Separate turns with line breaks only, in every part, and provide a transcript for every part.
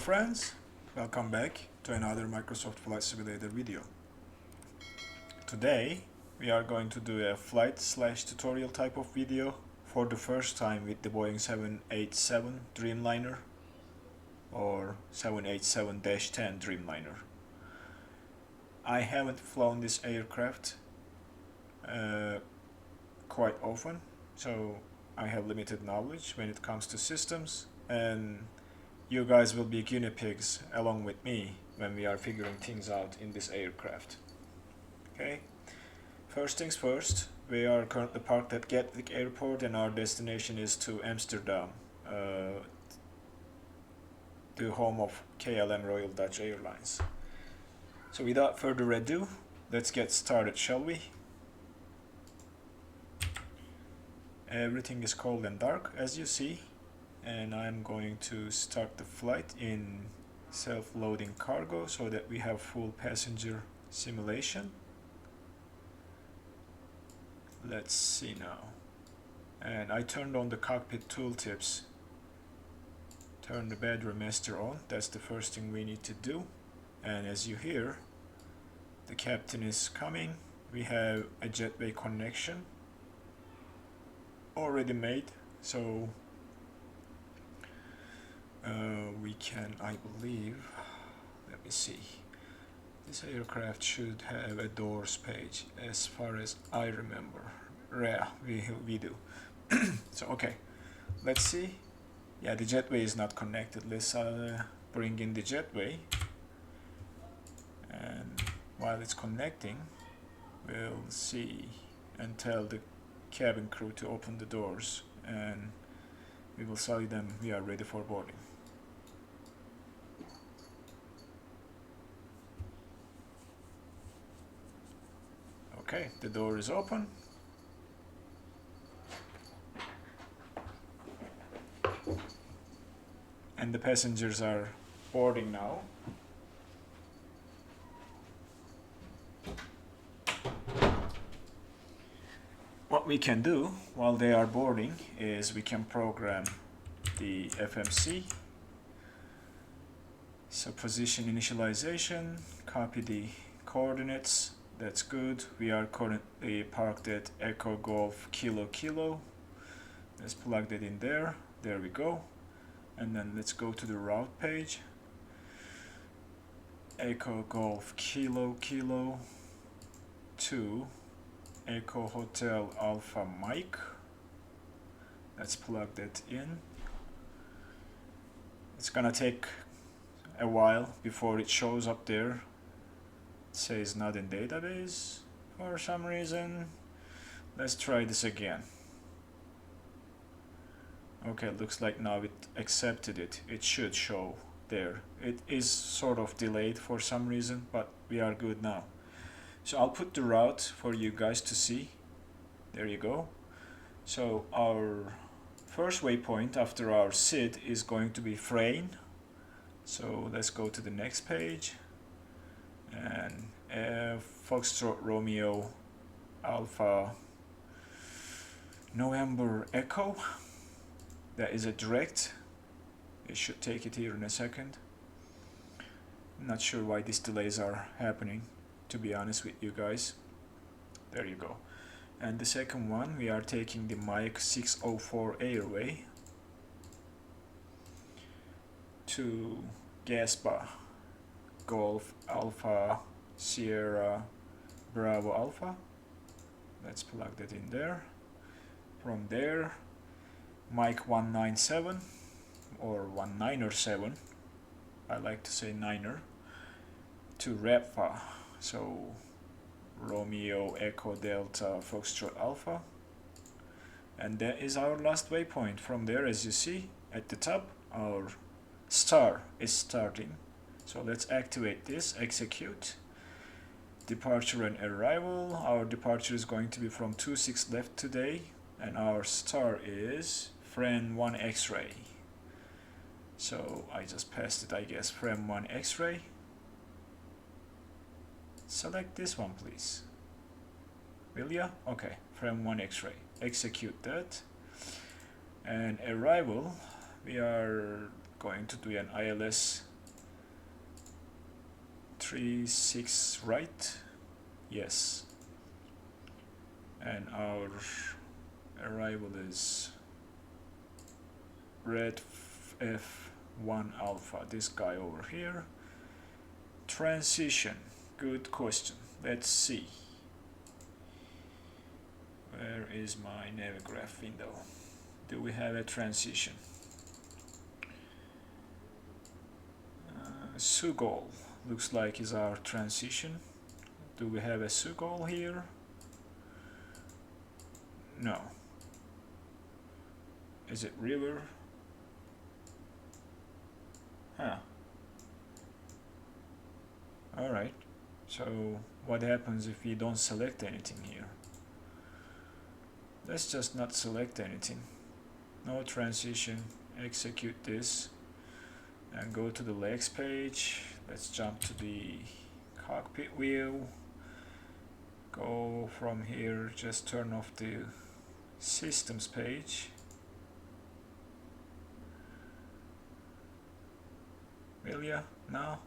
friends, welcome back to another Microsoft Flight Simulator video. Today we are going to do a flight/tutorial type of video for the first time with the Boeing 787 Dreamliner or 787-10 Dreamliner. I haven't flown this aircraft quite often, so I have limited knowledge when it comes to systems, and you guys will be guinea pigs along with me when we are figuring things out in this aircraft. Okay, first things first, we are currently parked at Gatwick Airport and our destination is to Amsterdam, the home of KLM Royal Dutch Airlines. So without further ado, let's get started, shall we? Everything is cold and dark, as you see, and I'm going to start the flight in self-loading cargo so that we have full passenger simulation. Let's see now. And I turned on the cockpit tooltips. Turn the bedroom master on, that's the first thing we need to do. And as you hear, the captain is coming. We have a jetway connection already made, so we can, I believe, let me see, this aircraft should have a doors page as far as I remember. Yeah, we do. So okay, let's see. Yeah, the jetway is not connected. Let's bring in the jetway, and while it's connecting, we'll see and tell the cabin crew to open the doors, and we will tell them we are ready for boarding. Okay, the door is open. And the passengers are boarding now. What we can do while they are boarding is we can program the FMC. So position initialization, copy the coordinates. That's good. We are currently parked at Echo Golf Kilo Kilo. Let's plug that in there. There we go. And then let's go to the route page. Echo Golf Kilo Kilo to Echo Hotel Alpha Mike. Let's plug that in. It's gonna take a while before it shows up there. It says not in database for some reason. Let's try this again. Okay, looks like now it accepted it. It should show there. It is sort of delayed for some reason, but we are good now. So I'll put the route for you guys to see. There you go. So our first waypoint after our SID is going to be Frayne. So let's go to the next page. And Foxtrot Romeo Alpha November Echo. That is a direct. It should take it here in a second. I'm not sure why these delays are happening, to be honest with you guys. There you go. And the second one, we are taking the Mike 604 Airway to Gaspa Golf Alpha Sierra Bravo Alpha. Let's plug that in there. From there, Mike 197 or 197, I like to say niner, to Rapfa. So Romeo Echo Delta Foxtrot Alpha, and that is our last waypoint. From there, as you see at the top, our star is starting. So let's activate this, execute. Departure and arrival. Our departure is going to be from 26 left today, and our star is Frame 1 X-ray. So I just passed it, I guess. Frame 1 X-ray. Select this one, please. Will ya? Okay, Frame 1 X-ray. Execute that. And arrival, we are going to do an ILS 036, right? Yes. And our arrival is red F1 alpha, this guy over here. Transition, good question. Let's see. Where is my Navigraph window? Do we have a transition? Sugol looks like is our transition. Do we have a Sugol here? No. Is it river? Huh. Alright. So what happens if we don't select anything here? Let's just not select anything. No transition. Execute this and go to the legs page. Let's jump to the cockpit view. Go from here, just turn off the systems page. Will ya? No?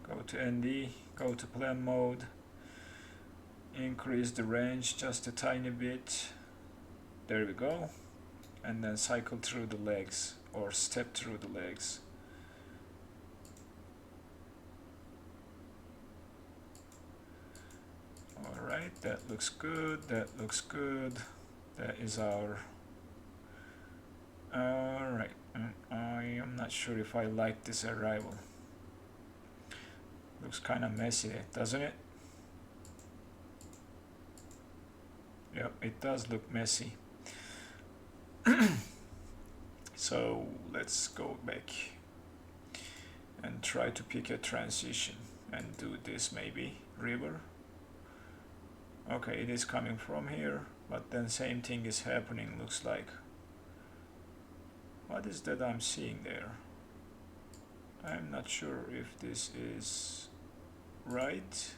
Go to ND, go to plan mode, increase the range just a tiny bit. There we go. And then cycle through the legs or step through the legs. Alright, that looks good, that looks good. That is our... Alright, I am not sure if I like this arrival. Looks kind of messy, doesn't it? Yep, it does look messy. So let's go back and try to pick a transition and do this maybe, river. Okay, it is coming from here, but then same thing is happening, looks like. What is that I'm seeing there? I'm not sure if this is right.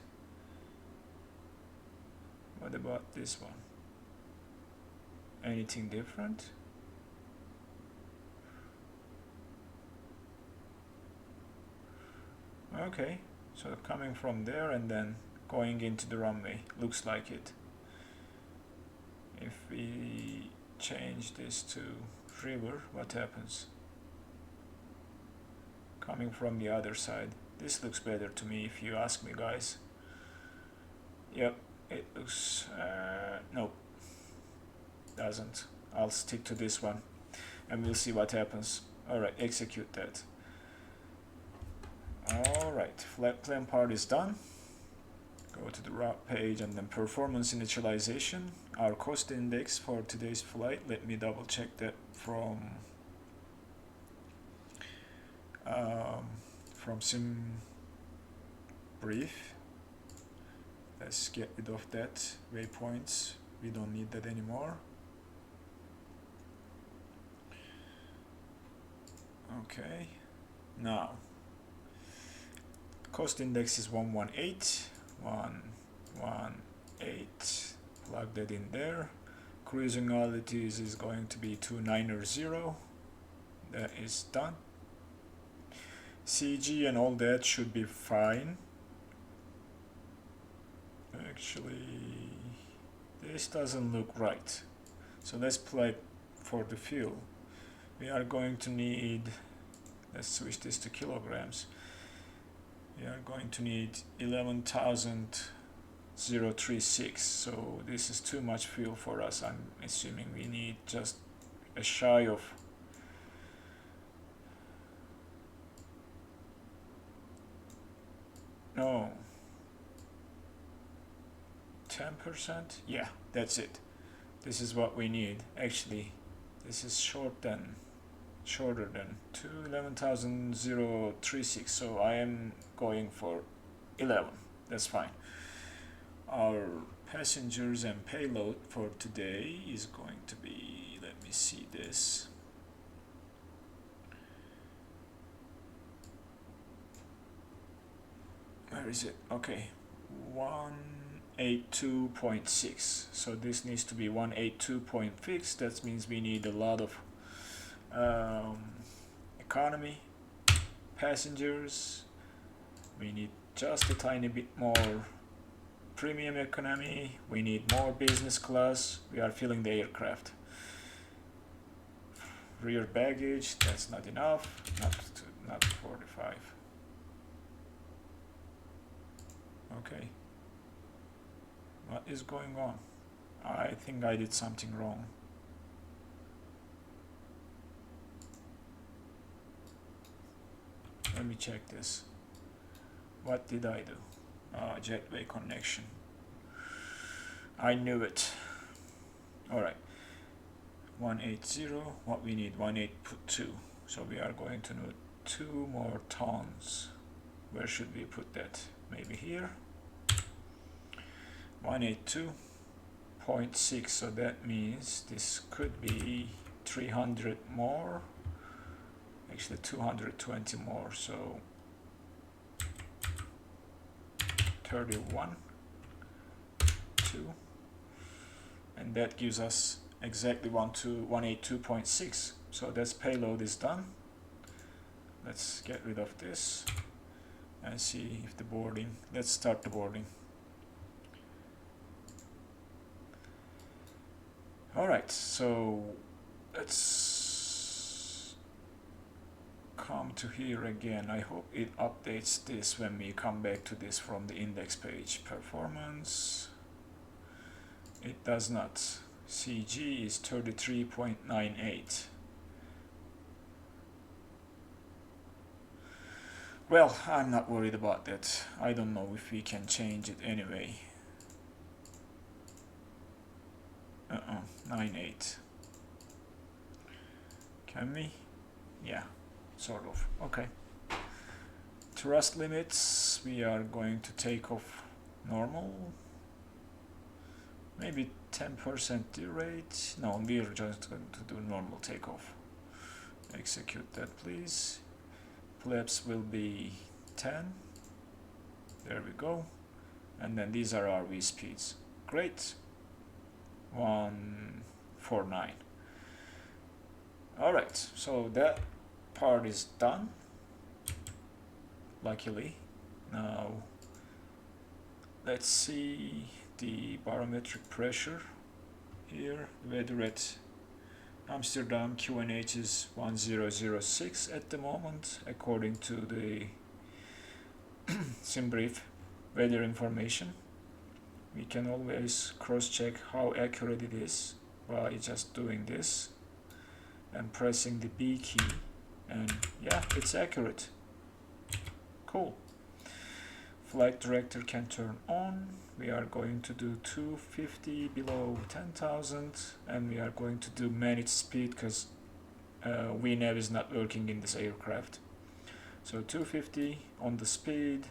What about this one? Anything different? Okay, so coming from there and then going into the runway, looks like it. If we change this to river, what happens? Coming from the other side, this looks better to me if you ask me, guys. Yep, it looks, nope, doesn't. I'll stick to this one and we'll see what happens. Alright, execute that. Alright, flight plan part is done. Go to the route page and then performance initialization. Our cost index for today's flight, let me double check that from sim brief. Let's get rid of that waypoints, we don't need that anymore. Okay, now cost index is 118, 118, plug that in there. Cruising altitude is going to be 290, that is done. CG and all that should be fine. Actually, this doesn't look right, so let's play for the fuel. We are going to need, let's switch this to kilograms. We are going to need 11,036, so this is too much fuel for us. I'm assuming we need just a shy of no 10%. Yeah, that's it. This is what we need. Actually, this is shorter than 11,036, so I am going for 11. That's fine. Our passengers and payload for today is going to be, let me see this. Where is it? Okay, 182.6. So this needs to be 182.6. That means we need a lot of economy passengers. We need just a tiny bit more premium economy. We need more business class. We are filling the aircraft. Rear baggage, that's not enough. Not 45. Okay. What is going on? I think I did something wrong. Let me check this. What did I do? Jetway connection. I knew it. Alright. 180. What we need? 182. So we are going to need 2 more tons. Where should we put that? Maybe here. 182.6. So that means this could be 300 more. Actually 220 more. So 31, 2, and that gives us exactly 182.6. So this payload is done. Let's get rid of this and see if the boarding. Let's start the boarding. Alright, so let's come to here again. I hope it updates this when we come back to this from the index page. Performance, it does not. CG is 33.98. Well, I'm not worried about that. I don't know if we can change it anyway. 98. Can we? Yeah, sort of. Okay. Thrust limits, we are going to take off normal. Maybe 10% derate. No, we are just going to do normal takeoff. Execute that, please. Flaps will be 10. There we go. And then these are our V speeds. Great. 149. Alright, so that part is done. Luckily. Now let's see the barometric pressure here. Weather at Amsterdam QNH is 1006 at the moment, according to the SimBrief weather information. We can always cross-check how accurate it is by just doing this and pressing the B key, and yeah, it's accurate. Cool. Flight director can turn on. We are going to do 250 below 10,000, and we are going to do manage speed because VNAV is not working in this aircraft. So 250 on the speed.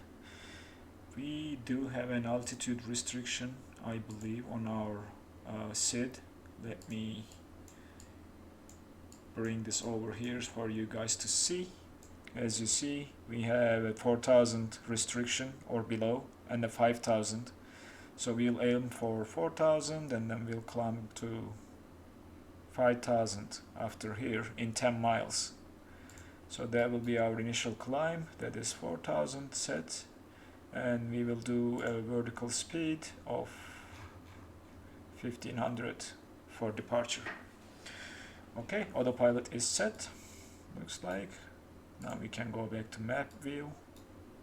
We do have an altitude restriction, I believe, on our SID. Let me bring this over here for you guys to see. As you see, we have a 4,000 restriction or below and a 5,000. So we'll aim for 4,000 and then we'll climb to 5,000 after here in 10 miles. So that will be our initial climb. That is 4,000 set. And we will do a vertical speed of 1500 for departure. Okay, autopilot is set, looks like. Now we can go back to map view.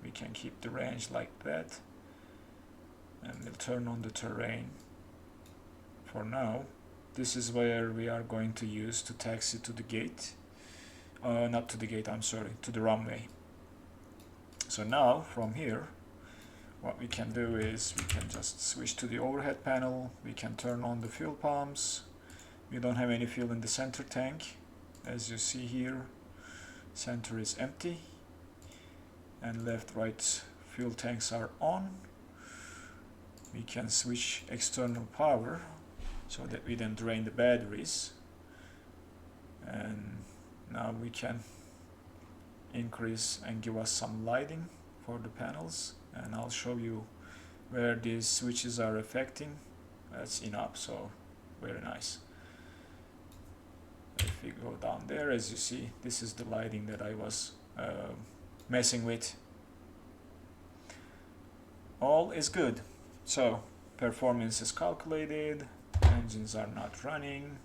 We can keep the range like that. And we'll turn on the terrain. For now, this is where we are going to use to taxi to the gate. Not to the gate, I'm sorry, to the runway. So now, from here, what we can do is we can just switch to the overhead panel. We can turn on the fuel pumps. We don't have any fuel in the center tank. As you see here, center is empty. And left, right fuel tanks are on. We can switch external power so that we don't drain the batteries. And now we can increase and give us some lighting for the panels. And I'll show you where these switches are affecting. That's enough, so very nice. If we go down there, as you see, this is the lighting that I was messing with. all is good. So performance is calculated, engines are not running,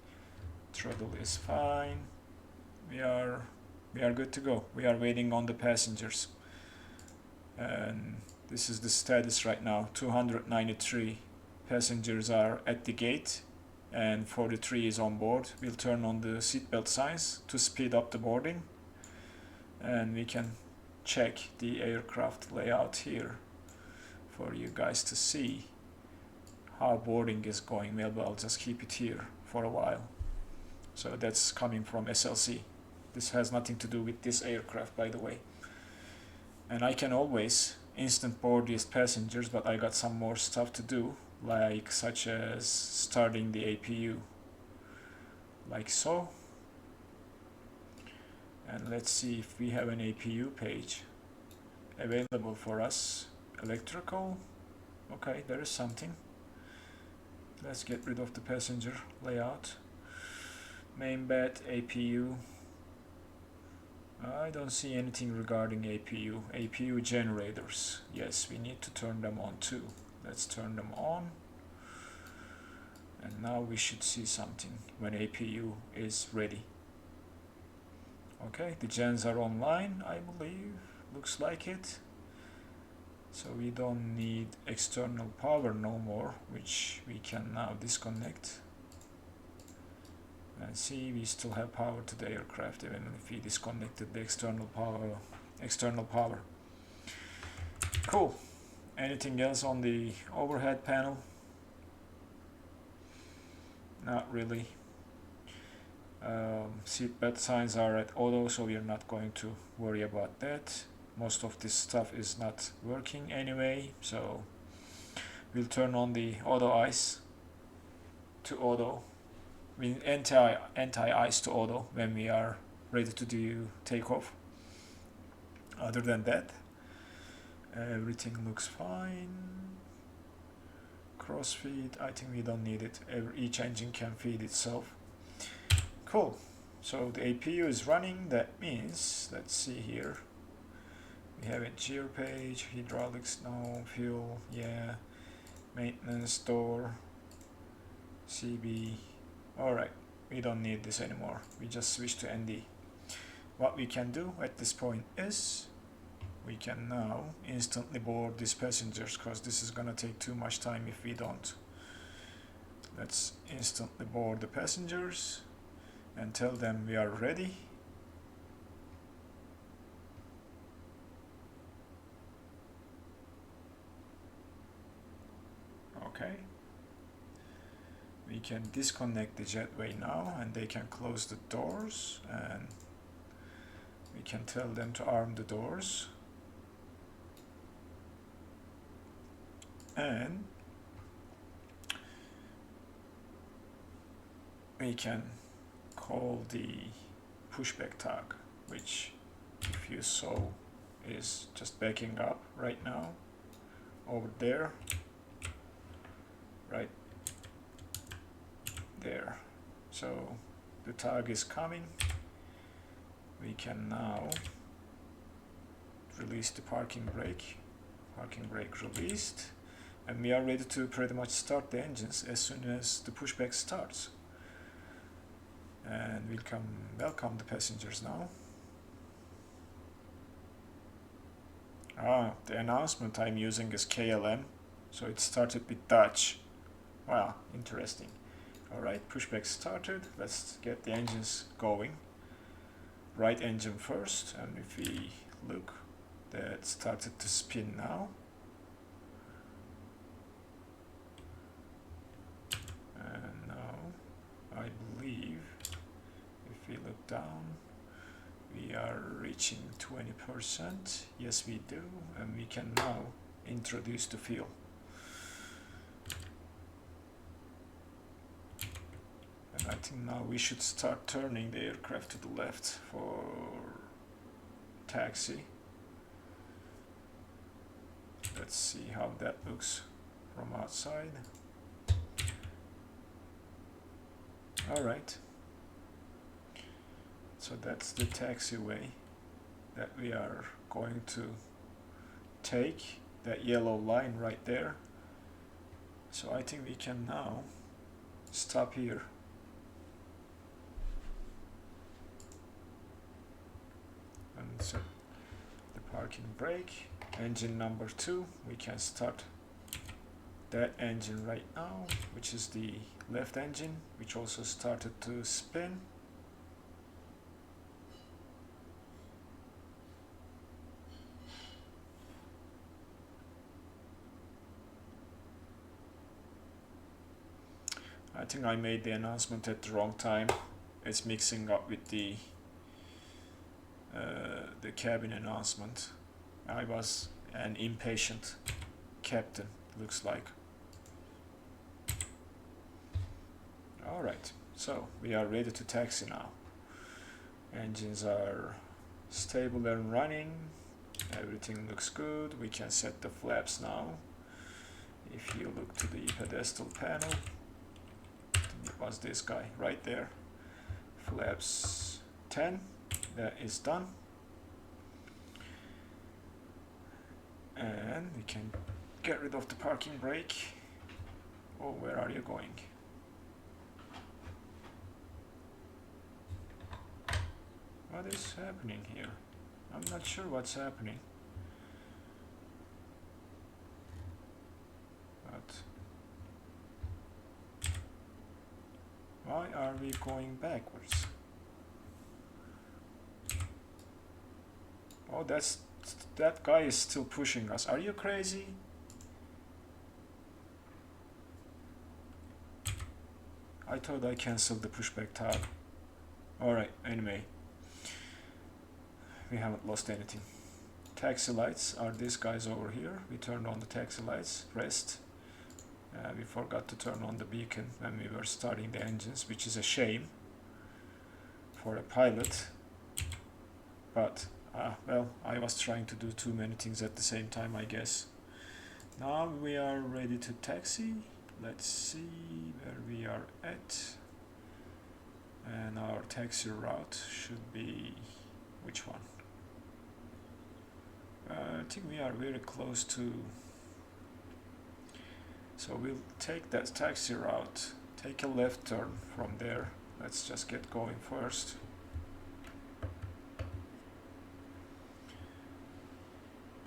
throttle is fine, we are good to go. We are waiting on the passengers, and this is the status right now. 293 passengers are at the gate and 43 is on board. We'll turn on the seatbelt signs to speed up the boarding, and we can check the aircraft layout here for you guys to see how boarding is going. Maybe I'll just keep it here for a while. So that's coming from SLC. This has nothing to do with this aircraft, by the way. And I can always instant board these passengers, but I got some more stuff to do, like such as starting the APU, like so. And let's see if we have an APU page available for us. Electrical, okay, there is something. Let's get rid of the passenger layout. Main bed, APU. I don't see anything regarding APU. APU generators, yes, we need to turn them on too. Let's turn them on. And now we should see something when APU is ready. Okay, the gens are online, I believe. Looks like it. So we don't need external power no more, which we can now disconnect. And see, we still have power to the aircraft even if we disconnected the external power. Cool. Anything else on the overhead panel? Not really. Seatbelt signs are at auto, so we are not going to worry about that. Most of this stuff is not working anyway, so we'll turn on the auto ice to auto. Anti-ice to auto when we are ready to do takeoff. Other than that, everything looks fine. Cross feed, I think we don't need it. Each engine can feed itself. Cool. So the APU is running. That means, let's see here. We have a gear page, hydraulics, no, fuel, yeah, maintenance, door, CB. Alright, we don't need this anymore. We just switch to ND. What we can do at this point is we can now instantly board these passengers, because this is gonna take too much time if we don't. Let's instantly board the passengers and tell them we are ready. Okay. We can disconnect the jetway now, and they can close the doors, and we can tell them to arm the doors. And we can call the pushback tag, which, if you saw, is just backing up right now over there, right there. So the tag is coming. We can now release the parking brake. Parking brake released, and we are ready to pretty much start the engines as soon as the pushback starts. And we'll welcome the passengers now. The announcement I'm using is KLM, so it started with Dutch. Wow, interesting. Alright, pushback started. Let's get the engines going. Right engine first, and if we look, that started to spin now. And now, I believe, if we look down, we are reaching 20%. Yes, we do, and we can now introduce the fuel. And I think now we should start turning the aircraft to the left for taxi. Let's see how that looks from outside. Alright. So that's the taxiway that we are going to take. that yellow line right there. So I think we can now stop here. And set the parking brake. Engine number 2, we can start that engine right now, which is the left engine, which also started to spin. I think I made the announcement at the wrong time. It's mixing up with the cabin announcement. I was an impatient captain, looks like. Alright, so we are ready to taxi now. Engines are stable and running. Everything looks good. We can set the flaps now. If you look to the pedestal panel, it was this guy right there. Flaps 10, that is done. And we can get rid of the parking brake. Oh, where are you going? What is happening here? I'm not sure what's happening. But why are we going backwards? Oh, that guy is still pushing us. Are you crazy? I thought I cancelled the pushback tab. Alright, anyway. We haven't lost anything. Taxi lights are these guys over here. We turned on the taxi lights, pressed. We forgot to turn on the beacon when we were starting the engines, which is a shame for a pilot. But, well, I was trying to do too many things at the same time, I guess. Now we are ready to taxi. Let's see where we are at. And our taxi route should be... which one? I think we are very close to... So we'll take that taxi route, take a left turn from there. Let's just get going first.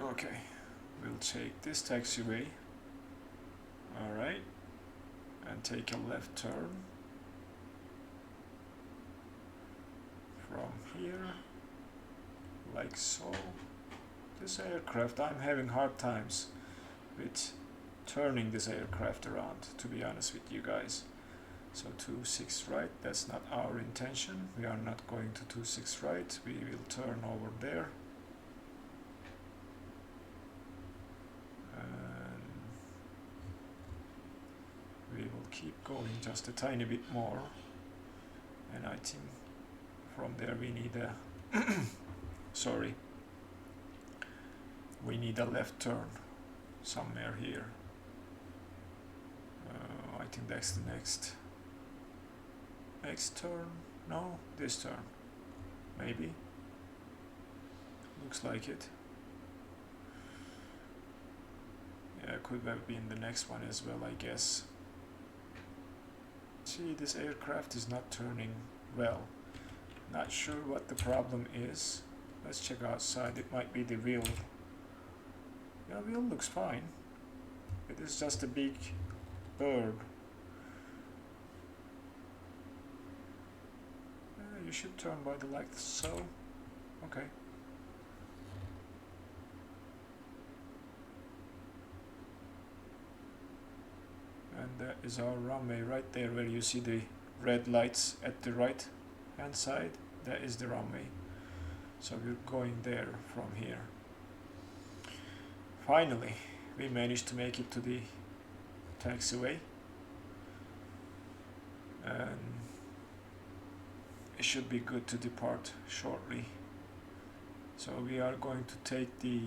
Okay, we'll take this taxiway. Alright, and take a left turn from here, like so. This aircraft, I'm having hard times with turning this aircraft around, to be honest with you guys. So 2-6 right, that's not our intention. We are not going to 2-6 right, we will turn over there. And we will keep going just a tiny bit more. And I think from there we need a sorry, we need a left turn somewhere here. I think that's the next turn. No, this turn, maybe. Looks like it. Yeah, could have been the next one as well, I guess. See, this aircraft is not turning well. Not sure what the problem is. Let's check outside. It might be the wheel. Yeah, wheel looks fine. It is just a big bird. You should turn by the light, so okay. And that is our runway right there, where you see the red lights at the right hand side. That is the runway. So we're going there from here. Finally, we managed to make it to the taxiway. And it should be good to depart shortly. So we are going to take the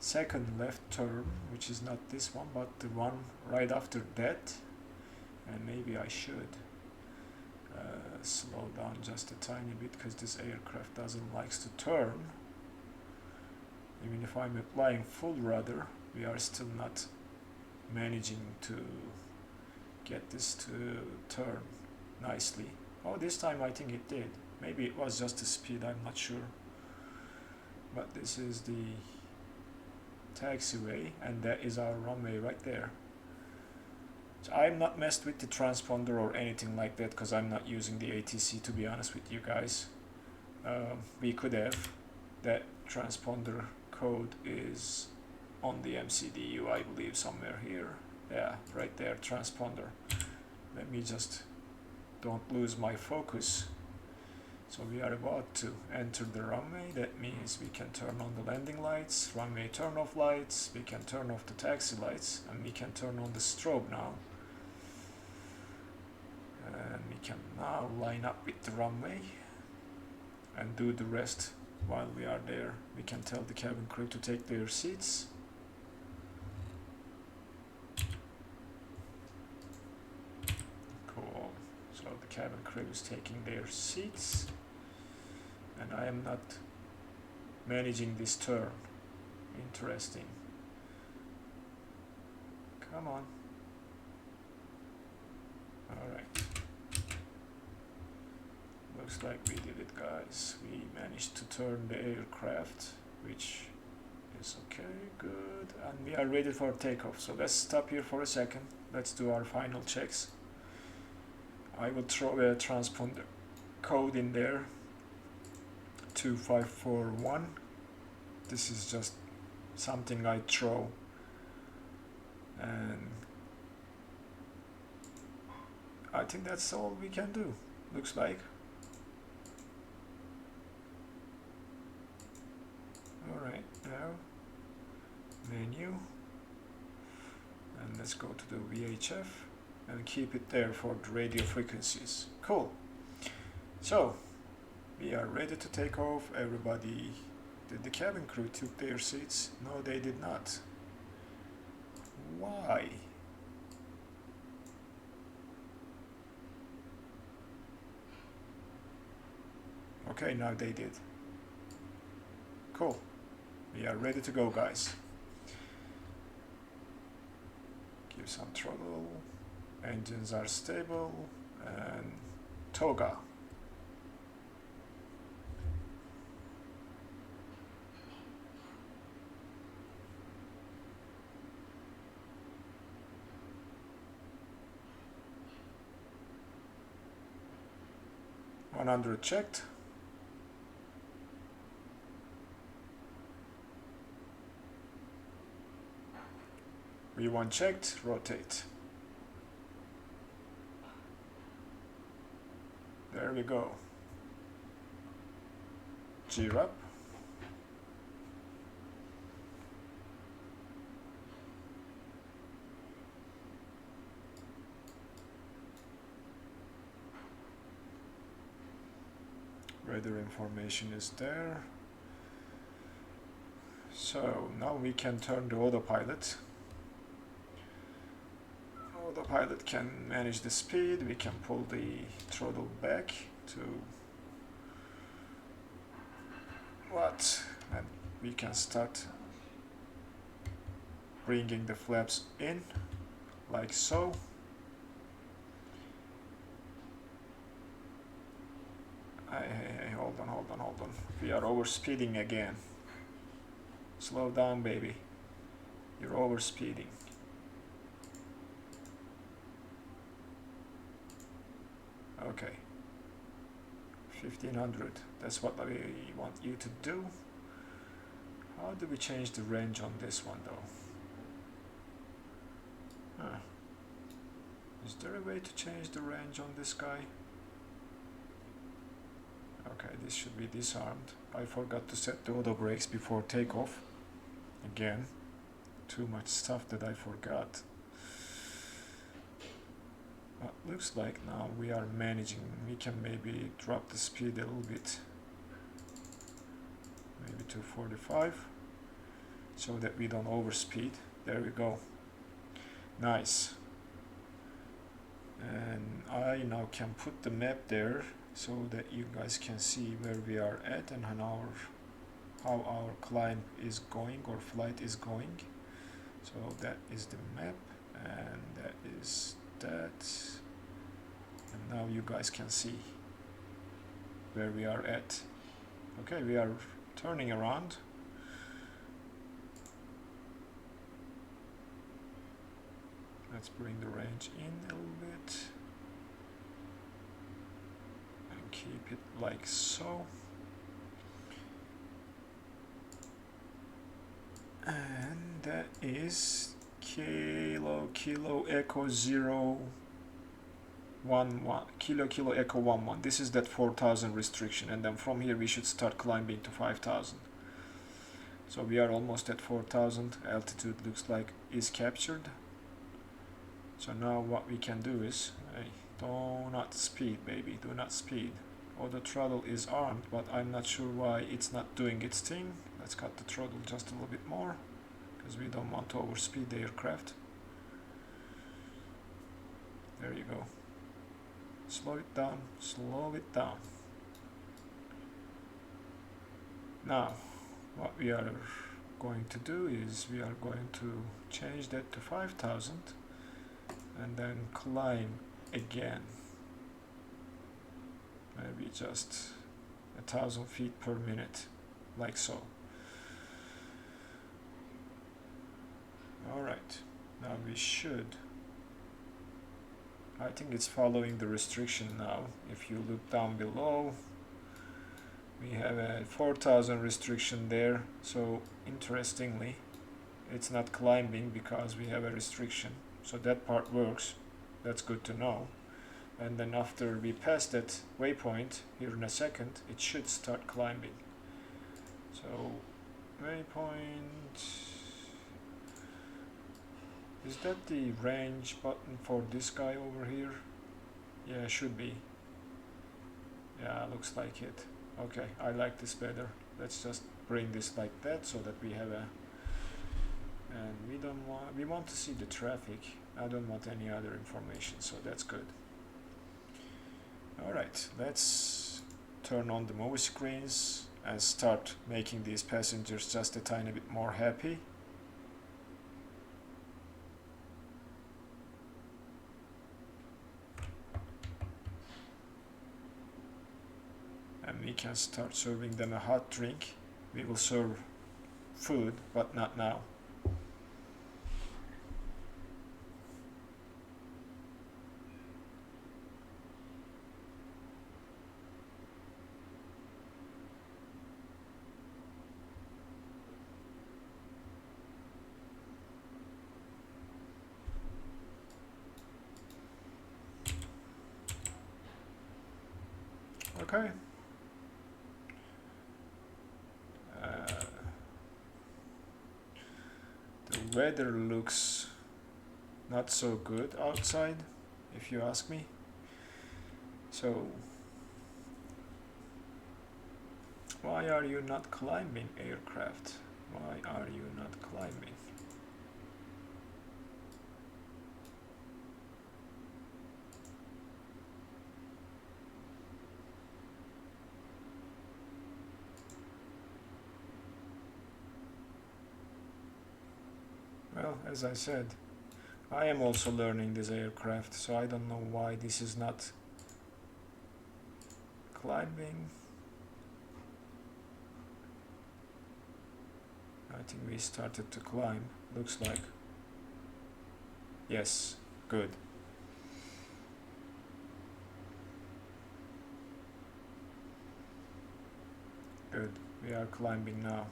second left turn, which is not this one, but the one right after that. And maybe I should slow down just a tiny bit, because this aircraft doesn't like to turn. Even if I'm applying full rudder, we are still not managing to get this to turn nicely. Oh, this time I think it did. Maybe it was just the speed, I'm not sure. But this is the taxiway, and that is our runway right there. So I'm not messed with the transponder or anything like that because I'm not using the ATC, to be honest with you guys. We could have. That transponder code is on the MCDU, I believe, somewhere here. Yeah, right there, transponder. Let me just don't lose my focus. So we are about to enter the runway. That means we can turn on the landing lights, runway turn off lights, we can turn off the taxi lights, and we can turn on the strobe now. And we can now line up with the runway and do the rest while we are there. We can tell the cabin crew to take their seats. Cool. So the cabin crew is taking their seats. And I am not managing this turn. Interesting. Come on. Alright. Looks like we did it, guys. We managed to turn the aircraft, which is okay, good. And we are ready for takeoff. So let's stop here for a second. Let's do our final checks. I will throw a transponder code in there. 2541. This is just something I throw, and I think that's all we can do, looks like. Alright, now menu, and let's go to the VHF and keep it there for the radio frequencies. Cool. So we are ready to take off. Everybody, did the cabin crew took their seats? No, they did not. Why? Okay, now they did. Cool. We are ready to go, guys. Give some throttle. Engines are stable. And toga. (100) checked. V1 checked, rotate. There we go. Gear up. Weather information is there. So now we can turn the autopilot. Autopilot can manage the speed. We can pull the throttle back to what? And we can start bringing the flaps in like so. Hey, hold on. We are overspeeding again. Slow down, baby. You're overspeeding. Okay. 1500. That's what we want you to do. How do we change the range on this one, though? Huh. Is there a way to change the range on this guy? Okay, this should be disarmed. I forgot to set the auto brakes before takeoff. Again, too much stuff that I forgot. But looks like now we are managing. We can maybe drop the speed a little bit. Maybe to 45. So that we don't overspeed. There we go. Nice. And I now can put the map there, so that you guys can see where we are at and on our how our climb is going or flight is going. So that is the map, and that is that, and now you guys can see where we are at. Okay, we are turning around. Let's bring the range in a little bit and keep it like so. And that is Kilo Echo 011 Kilo Echo 11. This is that 4,000 restriction, and then from here we should start climbing to 5,000. So we are almost at 4,000. Altitude looks like is captured. So now what we can do is, hey, do not speed, baby, do not speed. Auto throttle is armed, but I'm not sure why it's not doing its thing. Let's cut the throttle just a little bit more, because we don't want to overspeed the aircraft. There you go. Slow it down, slow it down. Now, what we are going to do is we are going to change that to 5,000 and then climb again. Maybe just 1,000 feet per minute, like so. Alright, now we should, I think it's following the restriction now. If you look down below, we have a 4,000 restriction there. So interestingly, it's not climbing because we have a restriction. So that part works. That's good to know. And then after we pass that waypoint here in a second, it should start climbing. So waypoint, is that the range button for this guy over here? Yeah, should be. Yeah, looks like it. Okay, I like this better. Let's just bring this like that so that we have a, and we want to see the traffic. I don't want any other information, so that's good. Alright, let's turn on the movie screens and start making these passengers just a tiny bit more happy. And we can start serving them a hot drink. We will serve food, but not now. Okay. The weather looks not so good outside, if you ask me. So, why are you not climbing, aircraft? Why are you not climbing? Well, as I said, I am also learning this aircraft, so I don't know why this is not climbing. I think we started to climb, looks like. Yes, good. Good, we are climbing now.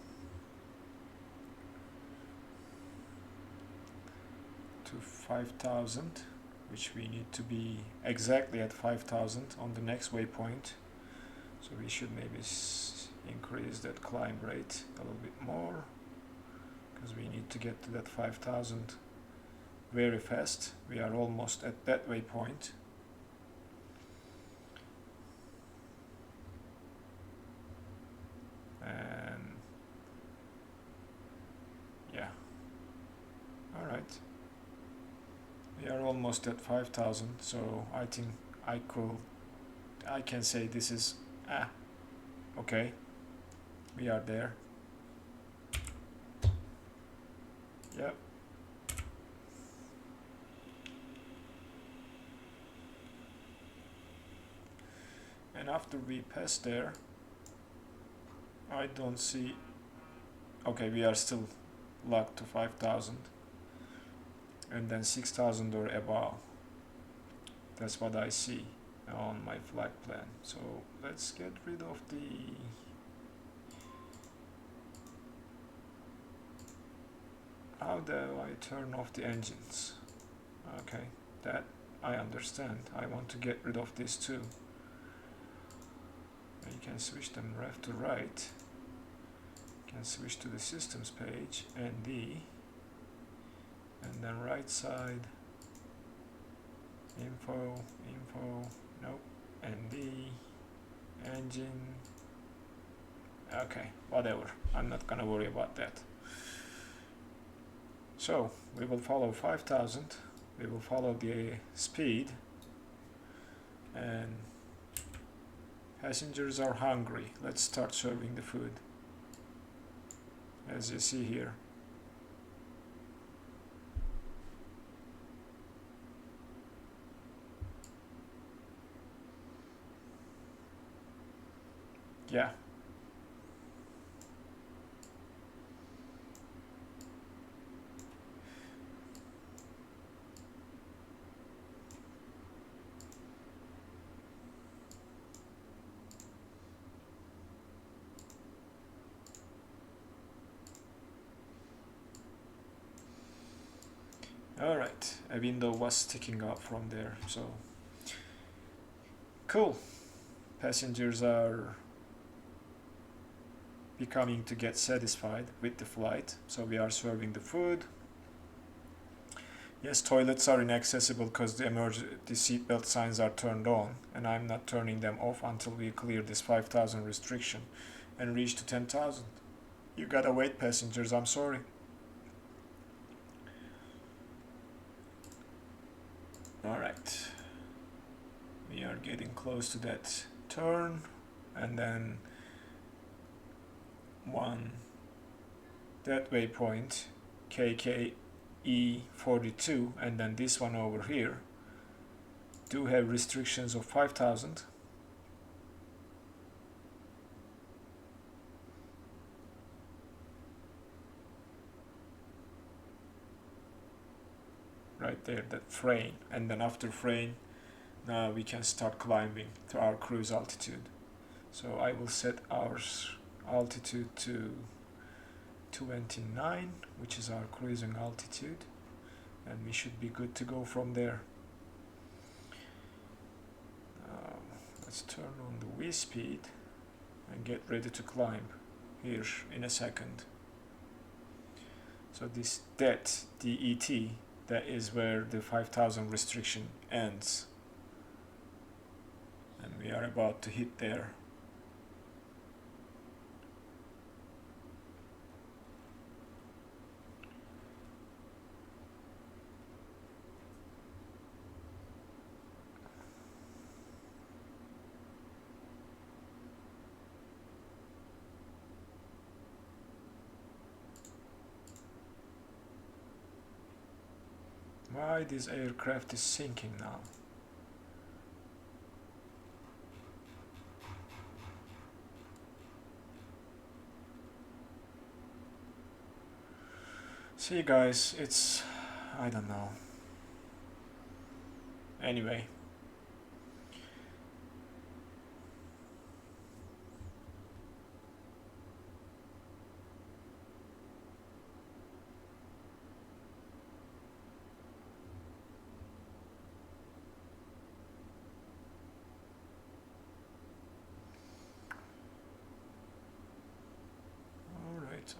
To 5,000, which we need to be exactly at 5,000 on the next waypoint. So we should maybe increase that climb rate a little bit more, because we need to get to that 5,000 very fast. We are almost at that waypoint. And yeah, all right. We are almost at 5,000, so I think I can say this is okay, we are there. Yep. And after we pass there, I don't see. Okay, we are still locked to 5,000 and then 6,000 or above. That's what I see on my flight plan. So let's get rid of the how do I turn off the engines? Okay, that I understand. I want to get rid of this too. You can switch them left to right. You can switch to the systems page, ND, and then right side, info, nope, ND, engine. Okay, whatever. I'm not gonna worry about that. So we will follow 5,000. We will follow the speed, and passengers are hungry. Let's start serving the food. As you see here. Yeah. Alright, a window was sticking up from there, so cool. Passengers are becoming to get satisfied with the flight, so we are serving the food. Yes, toilets are inaccessible because the seatbelt signs are turned on, and I'm not turning them off until we clear this 5,000 restriction and reach to 10,000. You gotta wait, passengers, I'm sorry. Alright, we are getting close to that turn, and then that waypoint, KKE42, and then this one over here do have restrictions of 5,000. Right there, that frame, and then after frame, now we can start climbing to our cruise altitude. So I will set our altitude to 29, which is our cruising altitude, and we should be good to go from there. Let's turn on the V speed and get ready to climb here in a second. So this DET, D-E-T, that is where the 5,000 restriction ends, and we are about to hit there. Why this aircraft is sinking now? See guys, it's, I don't know. Anyway.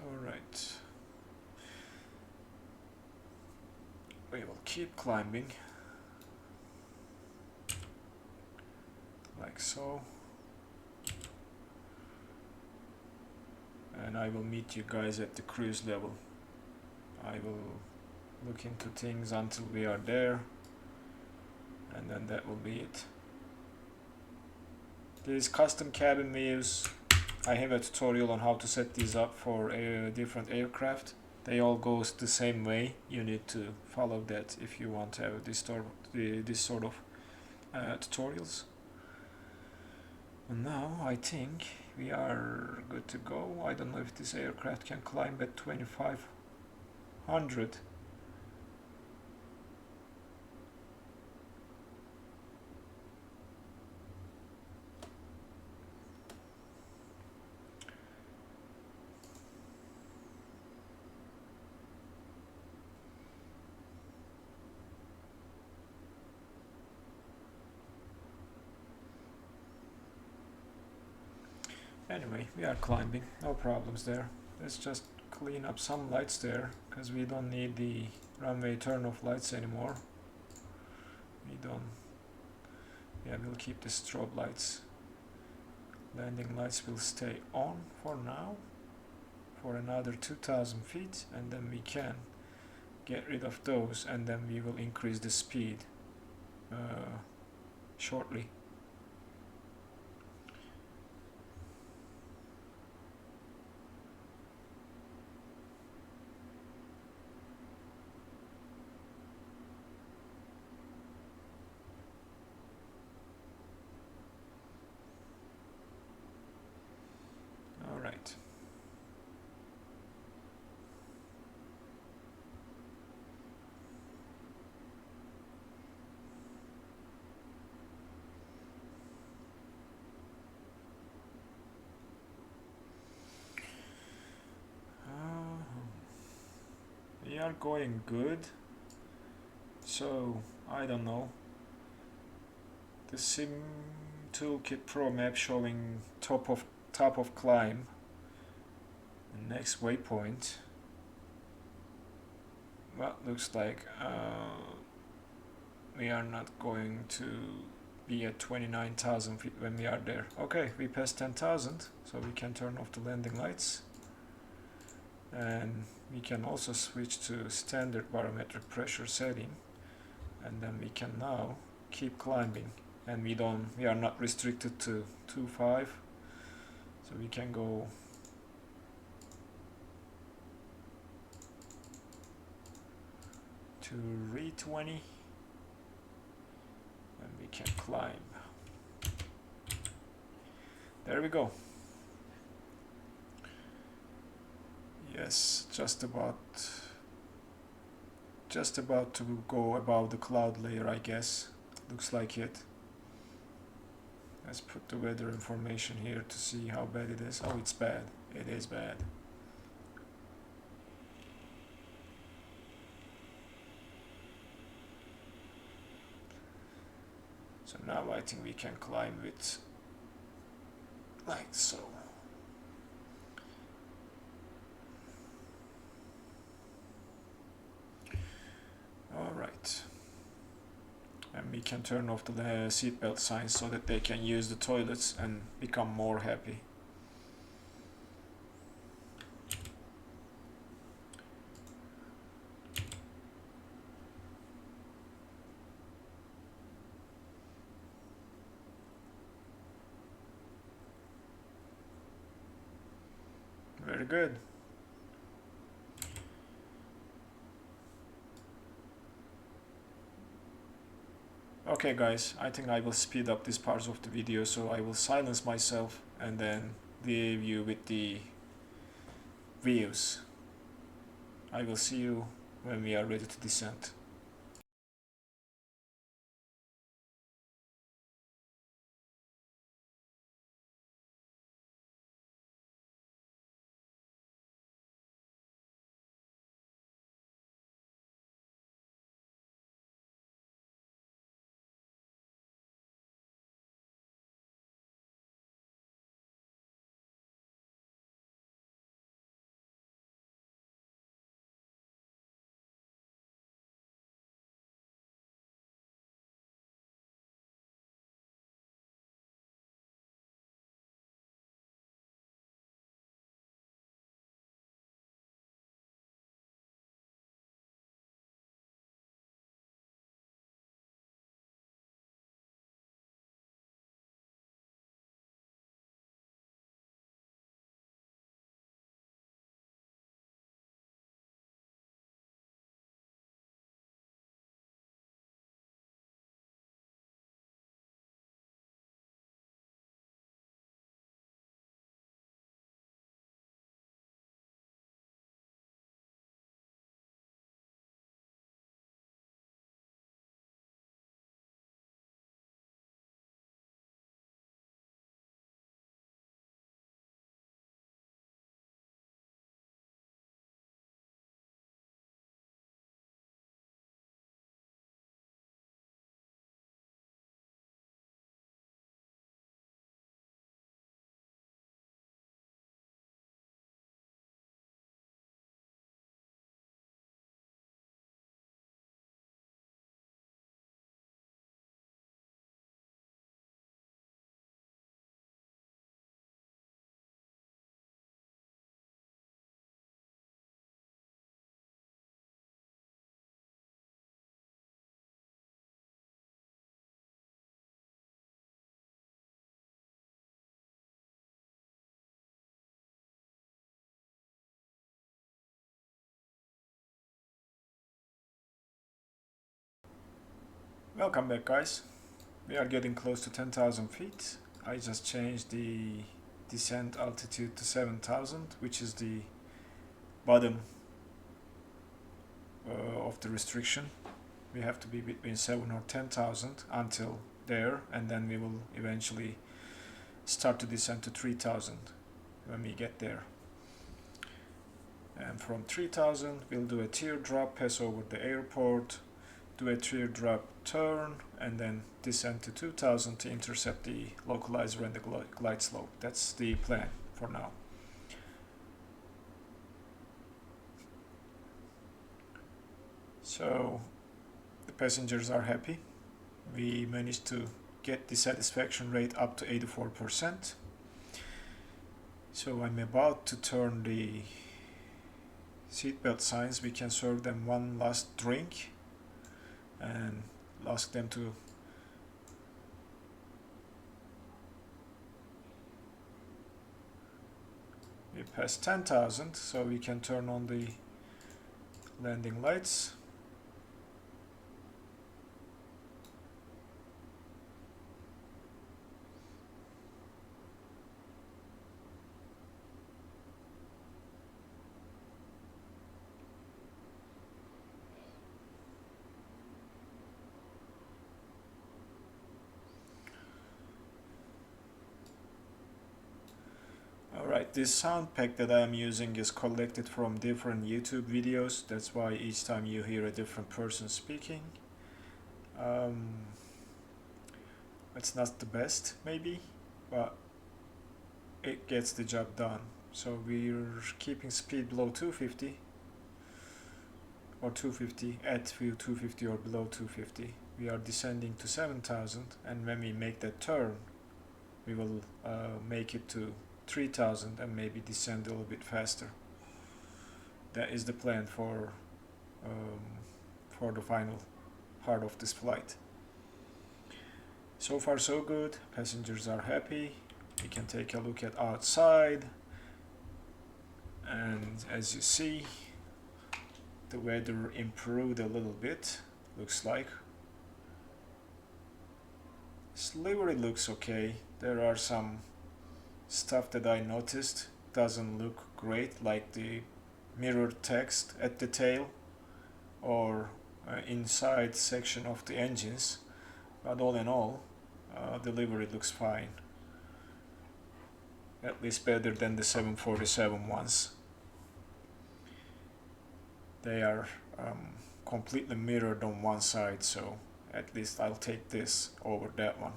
Alright. We will keep climbing. Like so. And I will meet you guys at the cruise level. I will look into things until we are there. And then that will be it. These custom cabin views, I have a tutorial on how to set these up for different aircraft. they all go the same way. You need to follow that if you want to have this sort of tutorials. And now I think we are good to go. I don't know if this aircraft can climb at 2500. Anyway, we are climbing, no problems there. Let's just clean up some lights there, because we don't need the runway turn-off lights anymore. We don't. Yeah, we'll keep the strobe lights. Landing lights will stay on for now, for another 2000 feet, and then we can get rid of those, and then we will increase the speed shortly. Alright. We are going good. So, I don't know. The Sim Toolkit Pro map showing top of climb. The next waypoint. Well, looks like we are not going to be at 29,000 feet when we are there. Okay, we passed 10,000, so we can turn off the landing lights. And we can also switch to standard barometric pressure setting, and then we can now keep climbing, and we are not restricted to 2.5, so we can go to 320 and we can climb. There we go. Yes, just about to go above the cloud layer, I guess. Looks like it. Let's put the weather information here to see how bad it is. Oh, it's bad. It is bad. So now I think we can climb with like so. Alright. And we can turn off the seatbelt signs so that they can use the toilets and become more happy. Very good. Okay guys, I think I will speed up this part of the video, so I will silence myself and then leave you with the views. I will see you when we are ready to descend. Welcome back, guys. We are getting close to 10,000 feet. I just changed the descent altitude to 7,000, which is the bottom of the restriction. We have to be between 7 or 10,000 until there, and then we will eventually start to descend to 3,000 when we get there. And from 3,000 we'll do a teardrop, pass over the airport, do a teardrop turn, and then descend to 2,000 to intercept the localizer and the glide slope. That's the plan for now. So the passengers are happy. We managed to get the satisfaction rate up to 84%. So I'm about to turn the seatbelt signs. We can serve them one last drink and ask them to we passed 10,000, so we can turn on the landing lights. Alright, this sound pack that I am using is collected from different YouTube videos. That's why each time you hear a different person speaking. It's not the best, maybe, but it gets the job done. So we're keeping speed below 250 or 250, at 250 or below 250. We are descending to 7,000, and when we make that turn, we will make it to 3,000 and maybe descend a little bit faster. That is the plan for the final part of this flight. So far so good, passengers are happy. We can take a look at outside, and as you see, the weather improved a little bit, looks like. Livery looks okay. There are some stuff that I noticed doesn't look great, like the mirrored text at the tail or inside section of the engines, but all in all, the livery looks fine. At least better than the 747 ones. They are completely mirrored on one side, so at least I'll take this over that one.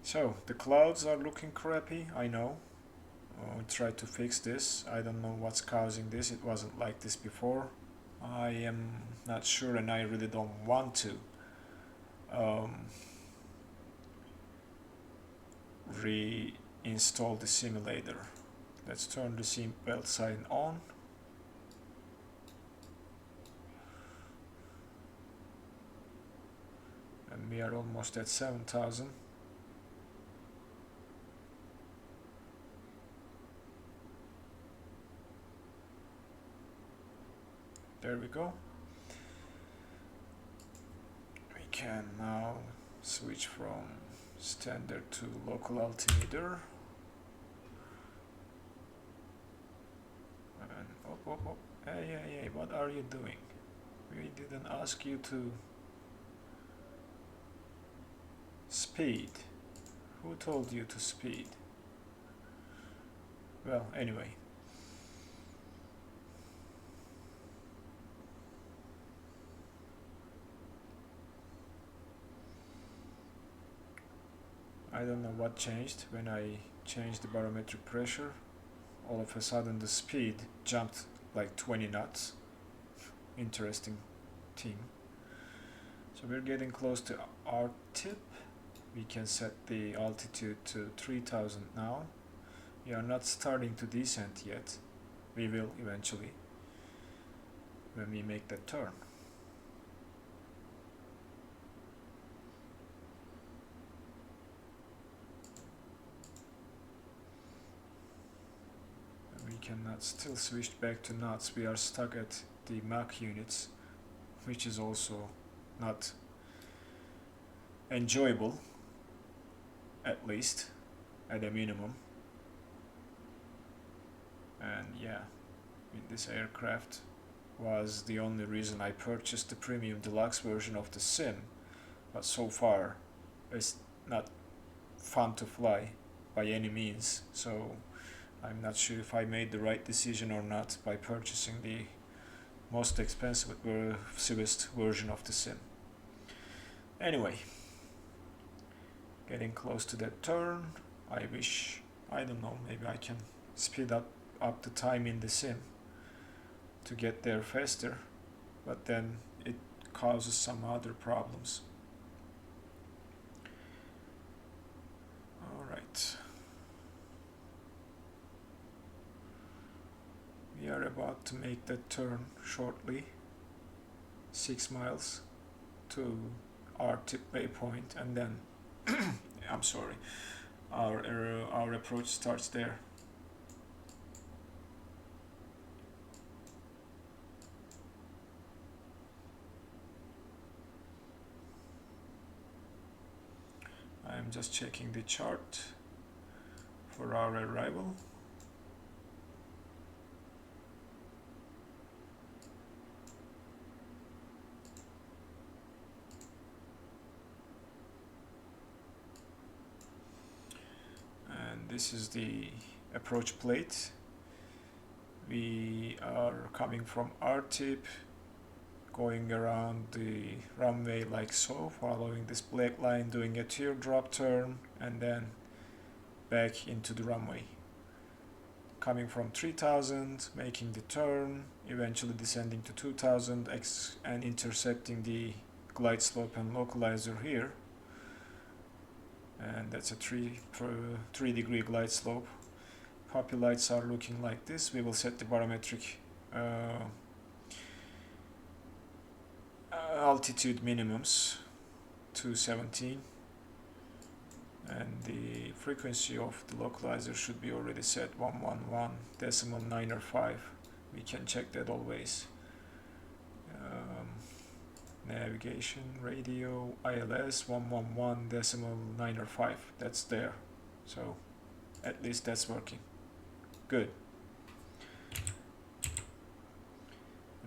So the clouds are looking crappy, I know. I'll try to fix this. I don't know what's causing this. It wasn't like this before. I am not sure, and I really don't want to reinstall the simulator. Let's turn the seatbelt sign on. And we are almost at 7,000. There we go. We can now switch from standard to local altimeter. And oh, hey, what are you doing? We didn't ask you to speed. Who told you to speed? Well, anyway. I don't know what changed when I changed the barometric pressure. All of a sudden the speed jumped like 20 knots. Interesting thing. So we're getting close to our tip. We can set the altitude to 3,000 now. We are not starting to descend yet. We will eventually when we make that turn. We cannot still switch back to knots. We are stuck at the Mach units which is also not enjoyable, at least at a minimum. And yeah, this aircraft was the only reason I purchased the premium deluxe version of the sim, but so far it's not fun to fly by any means, so I'm not sure if I made the right decision or not by purchasing the most expensive version of the sim. Anyway, getting close to that turn. I don't know, maybe I can speed up the time in the sim to get there faster, but then it causes some other problems. Alright. We are about to make that turn shortly, 6 miles to our tip waypoint, and then I'm sorry, our approach starts there. I'm just checking the chart for our arrival. And this is the approach plate. We are coming from our tip, going around the runway like so, following this black line, doing a teardrop turn, and then back into the runway. Coming from 3000, making the turn, eventually descending to 2000 and intercepting the glide slope and localizer here. And that's a 3 degree glide slope. Copy lights are looking like this. We will set the barometric altitude minimums to 17, and the frequency of the localizer should be already set 111.905. We can check that always. Navigation, radio, ILS 111.905. That's there, so at least that's working. Good.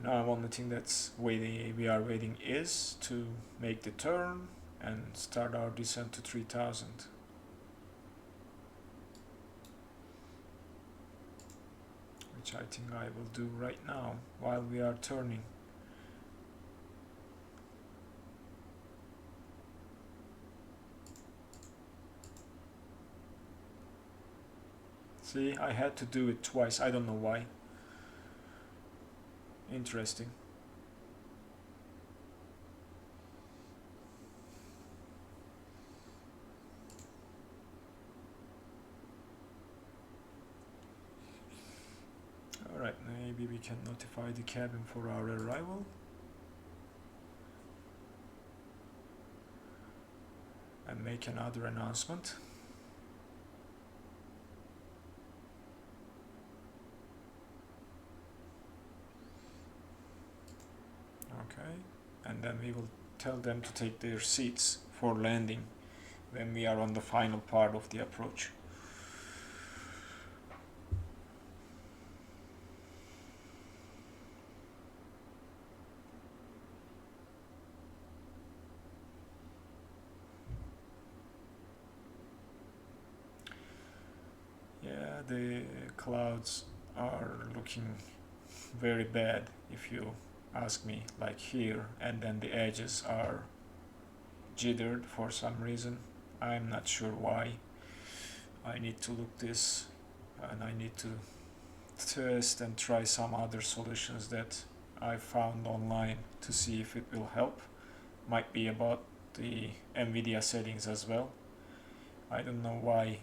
Now only thing that's we are waiting is to make the turn and start our descent to 3000. Which I think I will do right now while we are turning. See, I had to do it twice. I don't know why. Interesting. Alright, maybe we can notify the cabin for our arrival. And make another announcement. Okay, and then we will tell them to take their seats for landing when we are on the final part of the approach. Yeah, the clouds are looking very bad if you ask me, like here, and then the edges are jittered for some reason. I'm not sure why. I need to look this, and I need to test and try some other solutions that I found online to see if it will help. Might be about the NVIDIA settings as well. I don't know why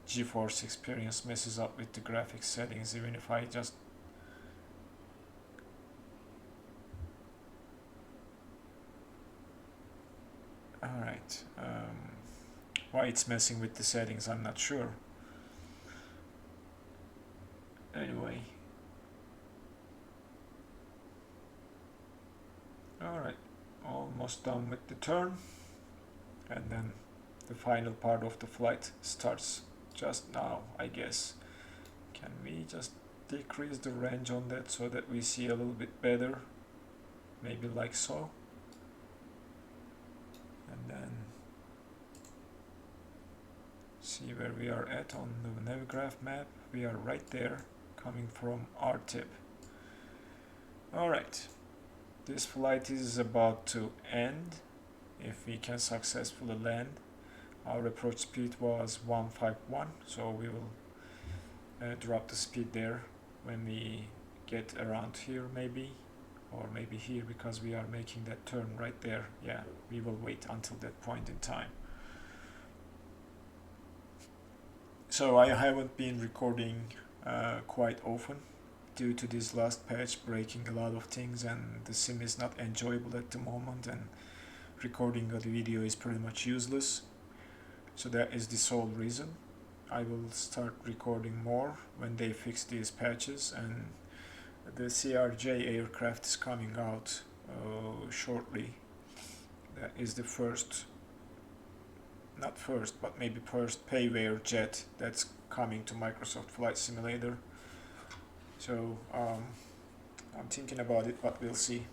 GeForce Experience messes up with the graphics settings, even if I just Alright, why it's messing with the settings, I'm not sure. Anyway, almost done with the turn, and then the final part of the flight starts just now, I guess. Can we just decrease the range on that so that we see a little bit better? Maybe like so. And then see where we are at on the Navigraph map. We are right there, coming from our tip. Alright, this flight is about to end. If we can successfully land, our approach speed was 151, so we will drop the speed there when we get around here maybe, or maybe here, because we are making that turn right there. Yeah, we will wait until that point in time. So I haven't been recording quite often due to this last patch breaking a lot of things, and the sim is not enjoyable at the moment, and recording of the video is pretty much useless. So that is the sole reason. I will start recording more when they fix these patches, and the CRJ aircraft is coming out shortly. That is the first, not first, but maybe first payware jet that's coming to Microsoft Flight Simulator. So I'm thinking about it, but we'll see.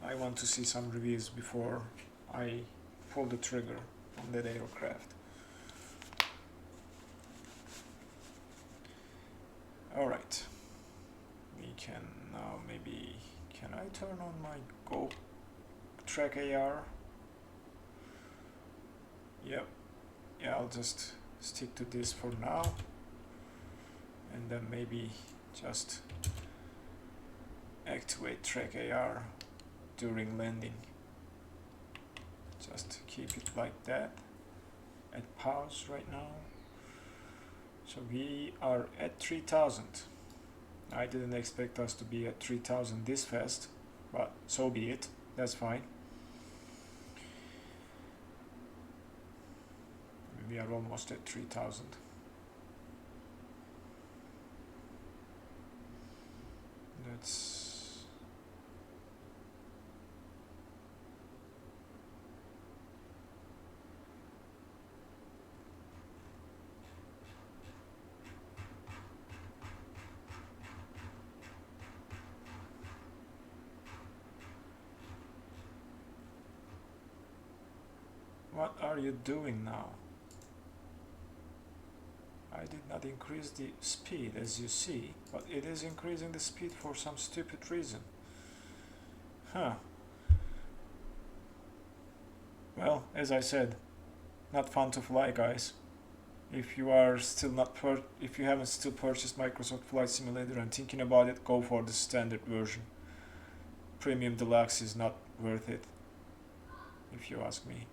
I want to see some reviews before I pull the trigger on that aircraft. Alright, we can now maybe, can I turn on my Go Track AR? Yep, yeah, I'll just stick to this for now, and then maybe just activate Track AR during landing. Just keep it like that at pause right now. So we are at 3000. I didn't expect us to be at 3000 this fast, but so be it, that's fine. We are almost at 3000. That's what are you doing now? I did not increase the speed, as you see, but it is increasing the speed for some stupid reason. Huh. Well, as I said, not fun to fly, guys. If you are still not if you haven't still purchased Microsoft Flight Simulator and thinking about it, go for the standard version. Premium Deluxe is not worth it, if you ask me.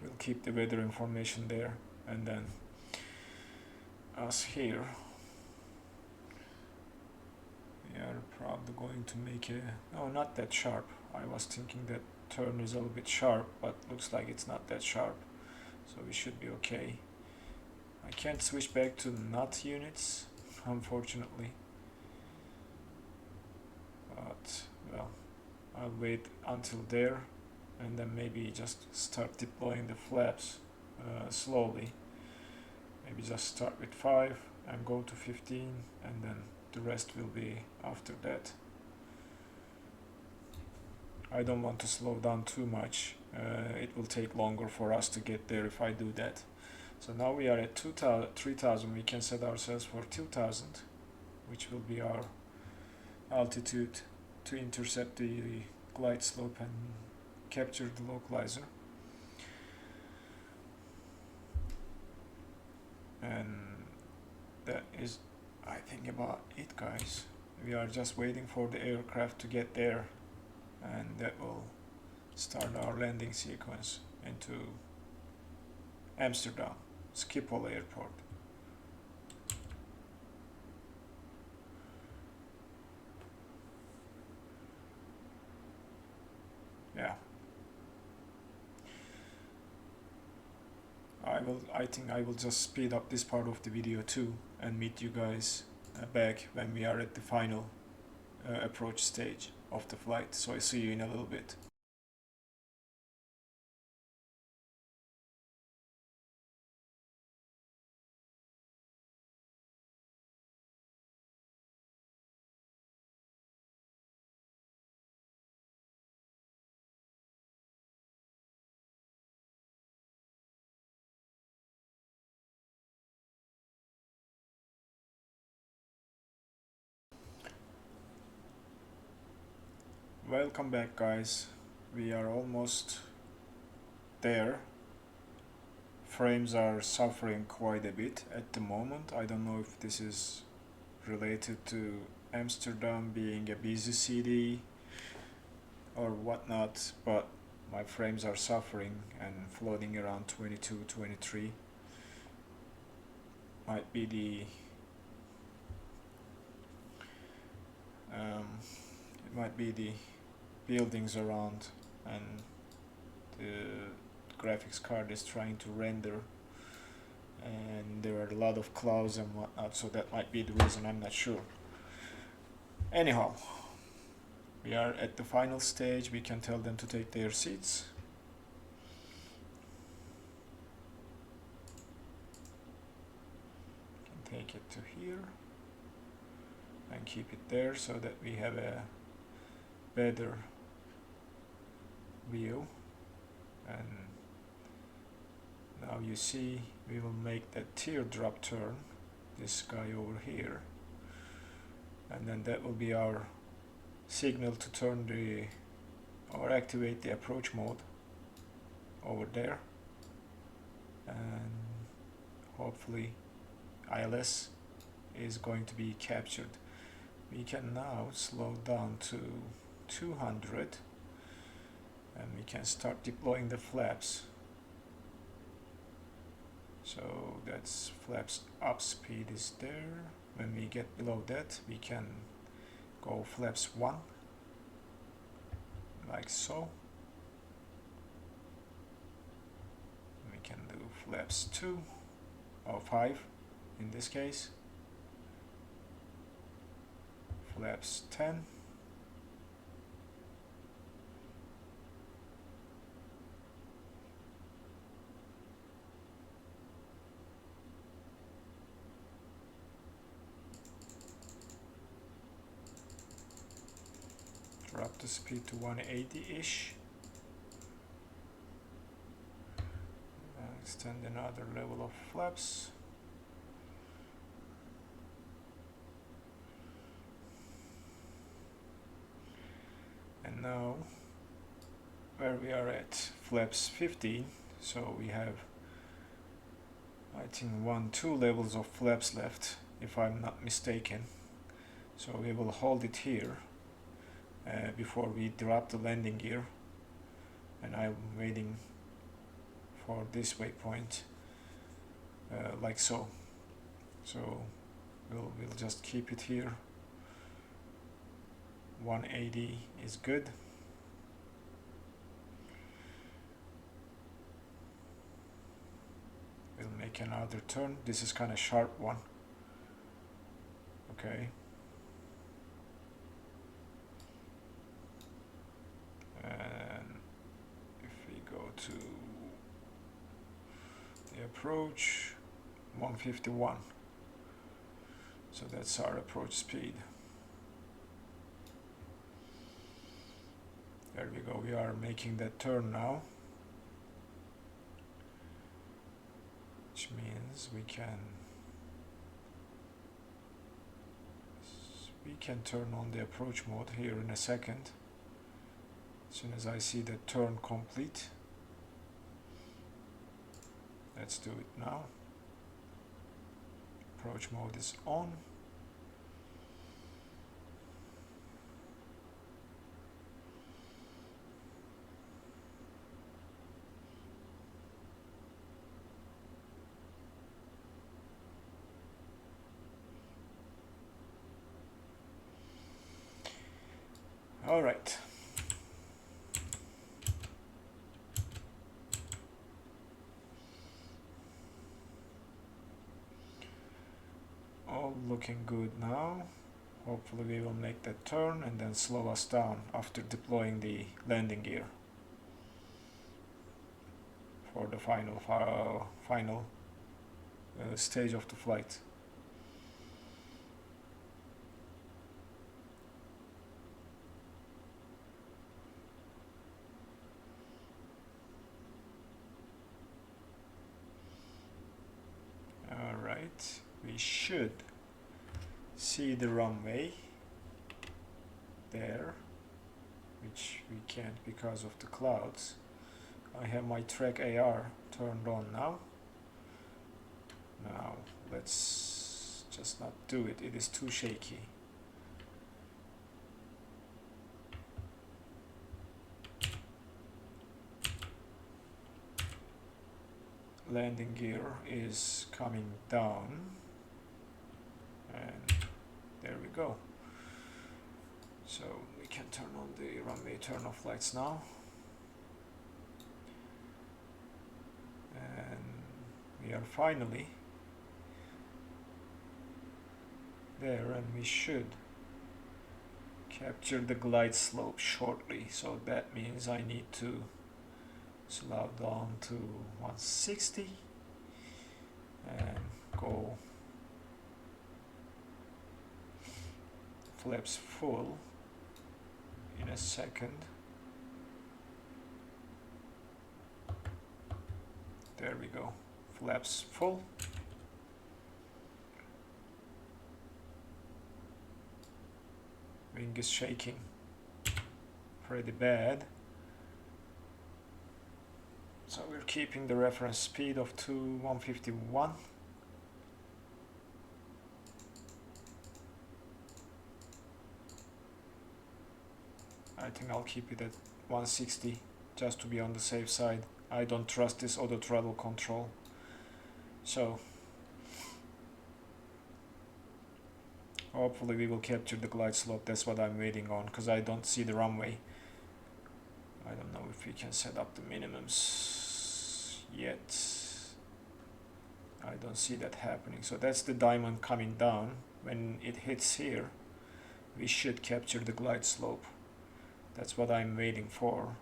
We'll keep the weather information there, and then us here, we are probably going to make a, no, not that sharp. I was thinking that turn is a little bit sharp, but looks like it's not that sharp, so we should be okay. I can't switch back to not units, unfortunately, but well, I'll wait until there, and then maybe just start deploying the flaps slowly. Maybe just start with 5 and go to 15, and then the rest will be after that. I don't want to slow down too much. It will take longer for us to get there if I do that. So now we are at 3000. We can set ourselves for 2000, which will be our altitude to intercept the glide slope and capture the localizer. And that is, I think, about it, guys. We are just waiting for the aircraft to get there, and that will start our landing sequence into Amsterdam Schiphol Airport. Yeah. I think I will just speed up this part of the video too and meet you guys back when we are at the final approach stage of the flight. So I see you in a little bit. Welcome back, guys. We are almost there. Frames are suffering quite a bit at the moment. I don't know if this is related to Amsterdam being a busy city or whatnot, but my frames are suffering and floating around 22, 23. Might be the it might be the buildings around and the graphics card is trying to render, and there are a lot of clouds and whatnot, so that might be the reason. I'm not sure. Anyhow, we are at the final stage. We can tell them to take their seats. Take it to here and keep it there so that we have a better view. And now you see we will make that teardrop turn, this guy over here, and then that will be our signal to turn the or activate the approach mode over there, and hopefully ILS is going to be captured. We can now slow down to 200 and we can start deploying the flaps. So that's flaps up speed is there. When we get below that, we can go flaps 1 like so. We can do flaps 2 or 5 in this case, flaps 10, drop the speed to 180-ish, extend another level of flaps. And now where we are at flaps 15, so we have I think 1-2 levels of flaps left if I'm not mistaken, so we will hold it here before we drop the landing gear, and I'm waiting for this waypoint like so. So we'll just keep it here. 180 is good. We'll make another turn. This is kind of sharp one. Okay. And if we go to the approach, 151. So that's our approach speed. There we go, we are making that turn now, which means we can turn on the approach mode here in a second, as soon as I see the turn complete. Let's do it now. Approach mode is on. All right. All looking good now. Hopefully we will make that turn and then slow us down after deploying the landing gear for the final stage of the flight. Alright, we should see the runway there, which we can't because of the clouds. I have my track AR turned on now. Now let's just not do it, it is too shaky. Landing gear is coming down, and there we go. So we can turn on the runway turn off lights now, and we are finally there, and we should capture the glide slope shortly. So that means I need to slow down to 160 and go flaps full in a second. There we go, flaps full. Wing is shaking pretty bad. So we're keeping the reference speed of 151. I think I'll keep it at 160 just to be on the safe side. I don't trust this auto throttle control. So hopefully we will capture the glide slope. That's what I'm waiting on, because I don't see the runway. I don't know if we can set up the minimums yet. I don't see that happening. So that's the diamond coming down. When it hits here, we should capture the glide slope. That's what I'm waiting for.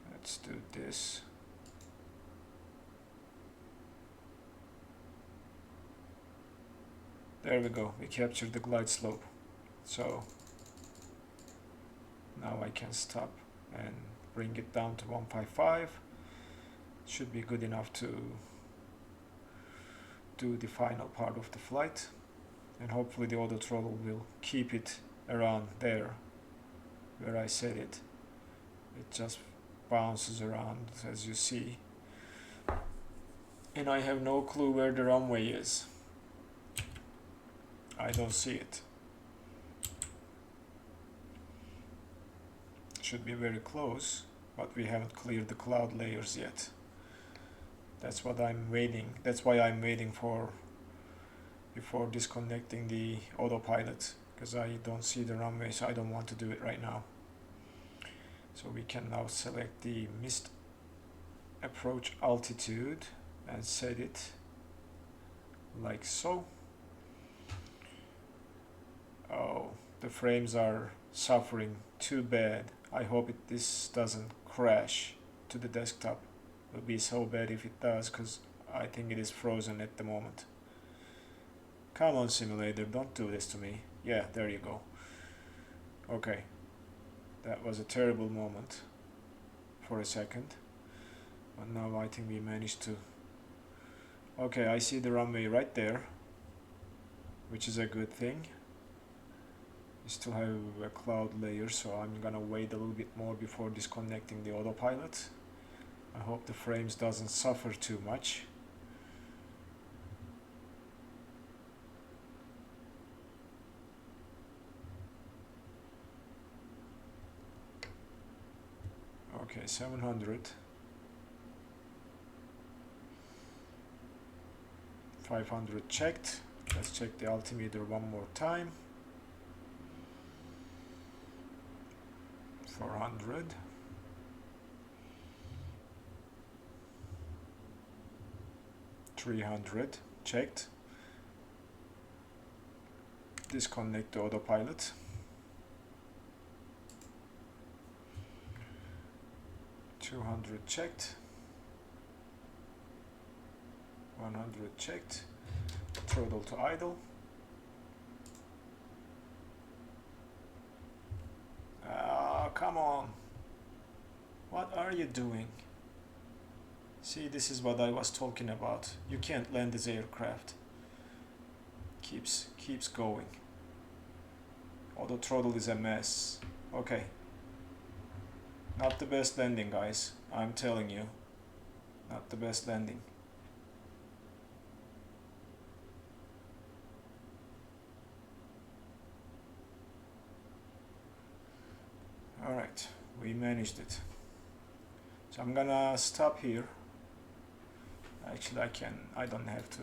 Let's do this. There we go, we captured the glide slope. So now I can stop and bring it down to 155. Should be good enough to do the final part of the flight, and hopefully the auto throttle will keep it around there where I set it. It just bounces around, as you see, and I have no clue where the runway is. I don't see it. Should be very close, but we haven't cleared the cloud layers yet. That's what I'm waiting. That's why I'm waiting for before disconnecting the autopilot, because I don't see the runway, so I don't want to do it right now. So we can now select the missed approach altitude and set it like so. Oh, the frames are suffering too bad. I hope this doesn't crash to the desktop. It will be so bad if it does, because I think it is frozen at the moment. Come on, simulator, don't do this to me. Yeah, there you go. Okay, that was a terrible moment for a second, but now I think we managed to. Okay, I see the runway right there, which is a good thing. We still have a cloud layer, so I'm gonna wait a little bit more before disconnecting the autopilot. I hope the frames doesn't suffer too much. Okay, 700. 500 checked, Let's check the altimeter one more time. 400. $300 checked. Disconnect the autopilot. $200 checked. 100 checked. Throttle to idle. Ah, come on. What are you doing? See, this is what I was talking about. You can't land this aircraft. Keeps going. Auto throttle is a mess. Okay. Not the best landing, guys. I'm telling you. Not the best landing. Alright, we managed it. So I'm gonna stop here. Actually, I don't have to.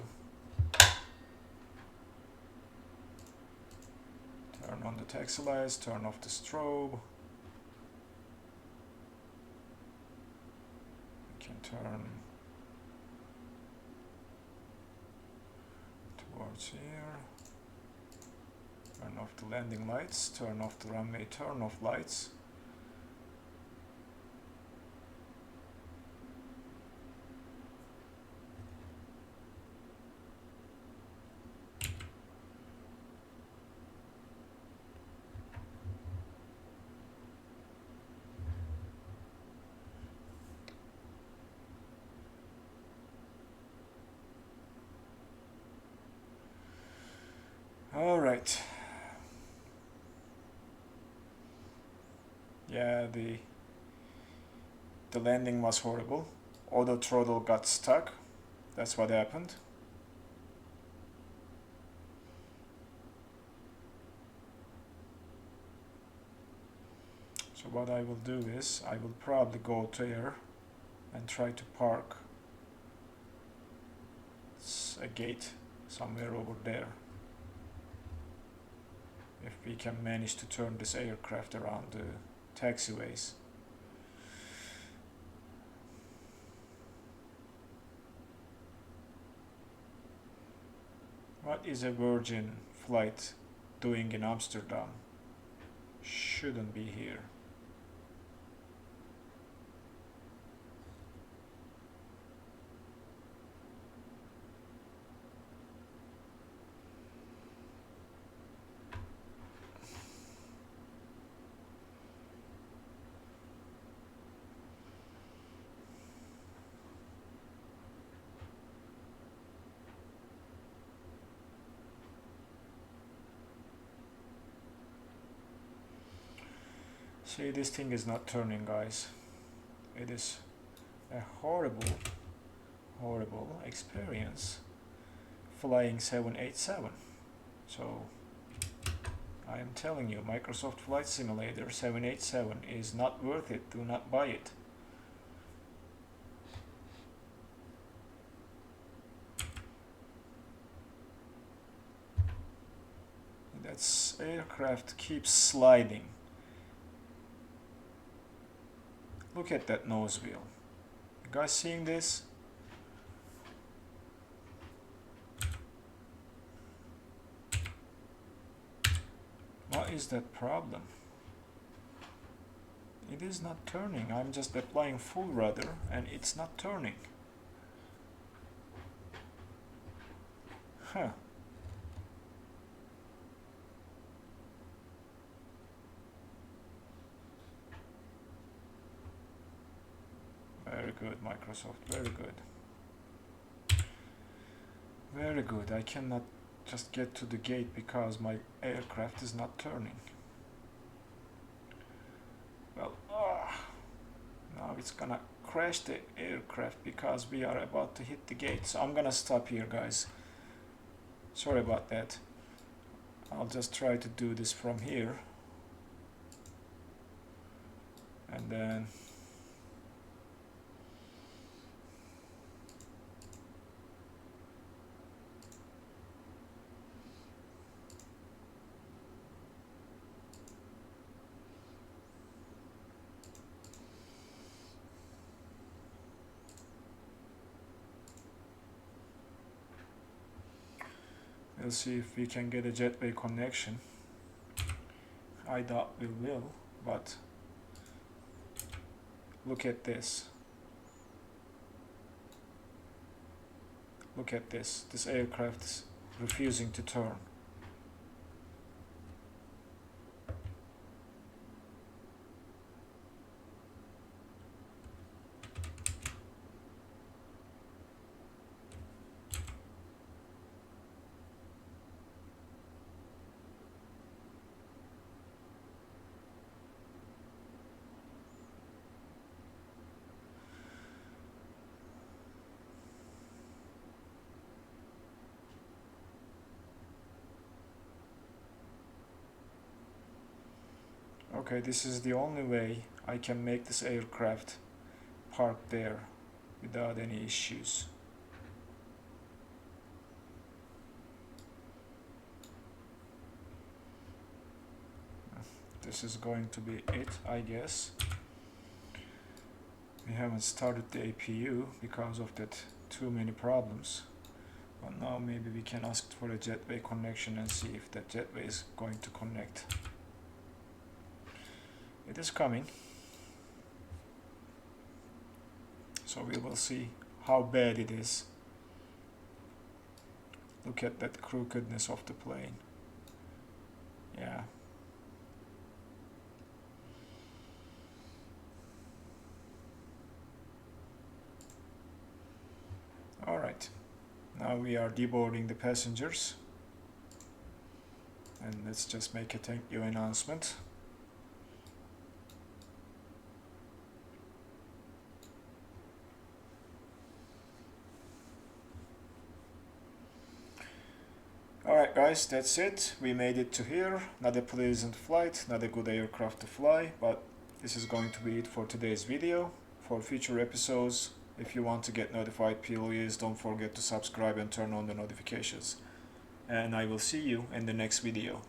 Turn on the taxi lights, turn off the strobe. We can turn towards here. Turn off the landing lights, turn off the runway turn off lights. All right. Yeah, the landing was horrible. Auto throttle got stuck. That's what happened. So what I will do is I will probably go there and try to park a gate somewhere over there. If we can manage to turn this aircraft around the taxiways. What is a Virgin flight doing in Amsterdam? Shouldn't be here. See, this thing is not turning, guys. It is a horrible experience flying 787. So I am telling you, Microsoft Flight Simulator 787 is not worth it. Do not buy it. That aircraft keeps sliding. Look at that nose wheel. You guys seeing this? What is that problem? It is not turning. I'm just applying full rudder and it's not turning. Huh. Very good, Microsoft, very good. Very good. I cannot just get to the gate because my aircraft is not turning. Well, now it's gonna crash the aircraft because we are about to hit the gate. So I'm gonna stop here, guys. Sorry about that. I'll just try to do this from here. And then We'll see if we can get a jetway connection. I doubt we will, but look at this. Look at this. This aircraft is refusing to turn. Okay, this is the only way I can make this aircraft park there without any issues. This is going to be it, I guess. We haven't started the APU because of that too many problems. But now maybe we can ask for a jetway connection and see if that jetway is going to connect. It is coming. So we will see how bad it is. Look at that crookedness of the plane. Yeah. Alright. Now we are deboarding the passengers. And let's just make a thank you announcement. Alright guys, that's it. We made it to here. Not a pleasant flight, not a good aircraft to fly, but this is going to be it for today's video. For future episodes, if you want to get notified, please don't forget to subscribe and turn on the notifications. And I will see you in the next video.